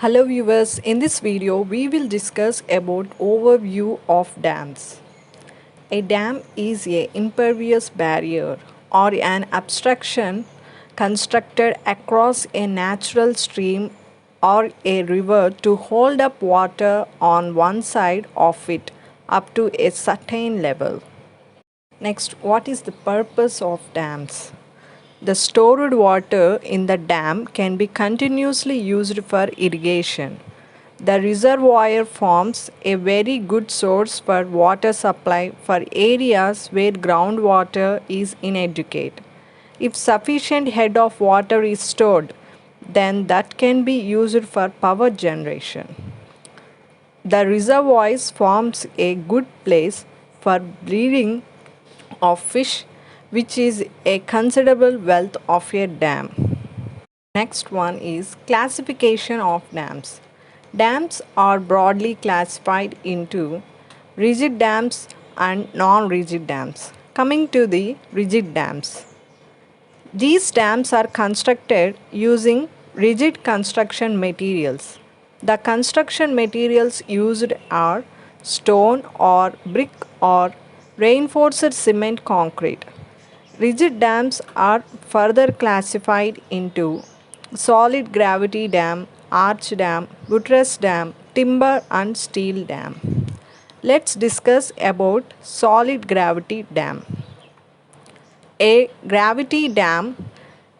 Hello viewers, in this video we will discuss about overview of dams. A dam is a impervious barrier or an obstruction constructed across a natural stream or a river to hold up water on one side of it up to a certain level. Next, what is the purpose of dams? The stored water in the dam can be continuously used for irrigation. The reservoir forms a very good source for water supply for areas where groundwater is inadequate. If sufficient head of water is stored, then that can be used for power generation. The reservoirs forms a good place for breeding of fish, which is a considerable wealth of a dam. Next one is classification of dams. Dams are broadly classified into rigid dams and non-rigid dams. Coming to the rigid dams. These dams are constructed using rigid construction materials. The construction materials used are stone or brick or reinforced cement concrete. Rigid dams are further classified into solid gravity dam, arch dam, buttress dam, timber and steel dam. Let's discuss about solid gravity dam. A gravity dam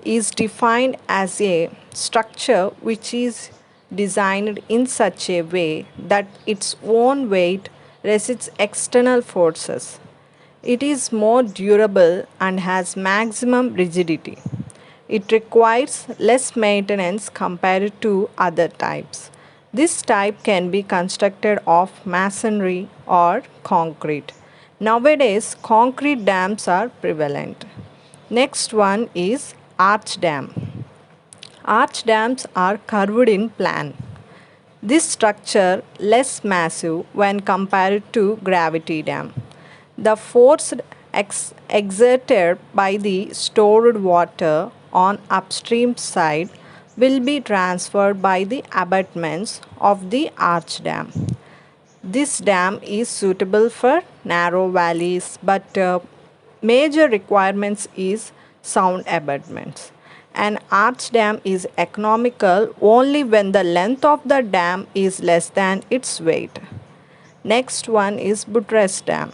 is defined as a structure which is designed in such a way that its own weight resists external forces. It is more durable and has maximum rigidity. It requires less maintenance compared to other types. This type can be constructed of masonry or concrete. Nowadays, concrete dams are prevalent. Next one is arch dam. Arch dams are curved in plan. This structure less massive when compared to gravity dam. The force exerted by the stored water on upstream side will be transferred by the abutments of the arch dam. This dam is suitable for narrow valleys, but major requirements is sound abutments. An arch dam is economical only when the length of the dam is less than its weight. Next one is buttress dam.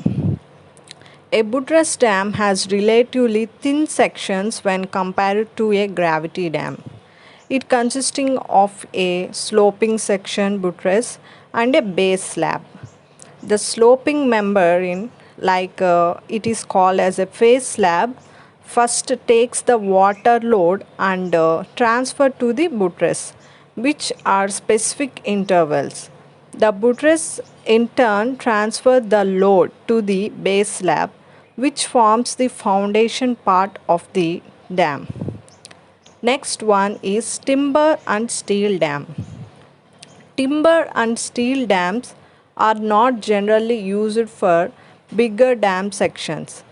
A buttress dam has relatively thin sections when compared to a gravity dam. It consisting of a sloping section buttress and a base slab. The sloping membrane, it is called as a face slab, first takes the water load and transfer to the buttress, which are specific intervals. The buttress in turn transfer the load to the base slab, which forms the foundation part of the dam. Next one is timber and steel dam. Timber and steel dams are not generally used for bigger dam sections.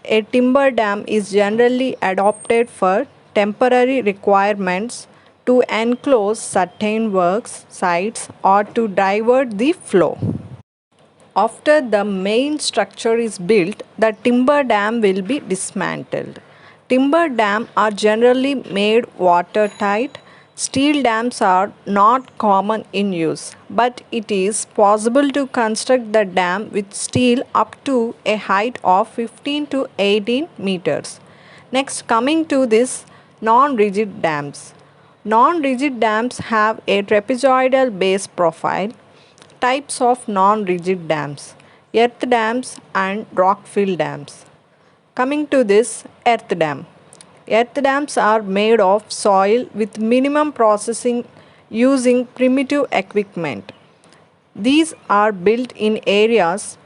A timber dam is generally adopted for temporary requirements to enclose certain works sites or to divert the flow. After the main structure is built, the timber dam will be dismantled. Timber dams are generally made watertight. Steel dams are not common in use, but it is possible to construct the dam with steel up to a height of 15 to 18 meters. Next, coming to this non-rigid dams. Non-rigid dams have a trapezoidal base profile. Types of non-rigid dams: earth dams and rock-fill dams. Coming to this earth dam. Earth dams are made of soil with minimum processing using primitive equipment. These are built in areas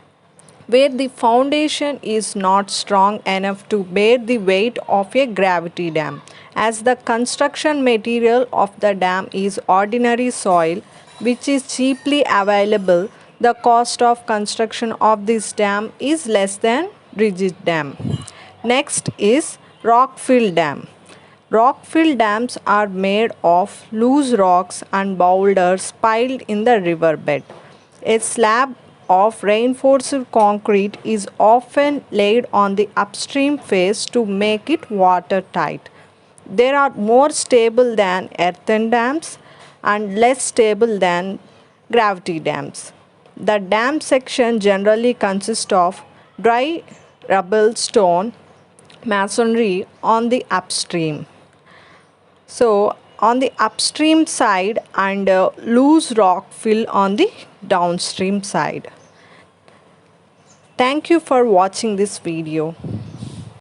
where the foundation is not strong enough to bear the weight of a gravity dam. As the construction material of the dam is ordinary soil, which is cheaply available, the cost of construction of this dam is less than rigid dam. Next is rock fill dam. Rock-filled dams are made of loose rocks and boulders piled in the riverbed. A slab of reinforced concrete is often laid on the upstream face to make it watertight. They are more stable than earthen dams and less stable than gravity dams. The dam section generally consists of dry rubble stone masonry on the upstream. So, on the upstream side and loose rock fill on the downstream side. Thank you for watching this video.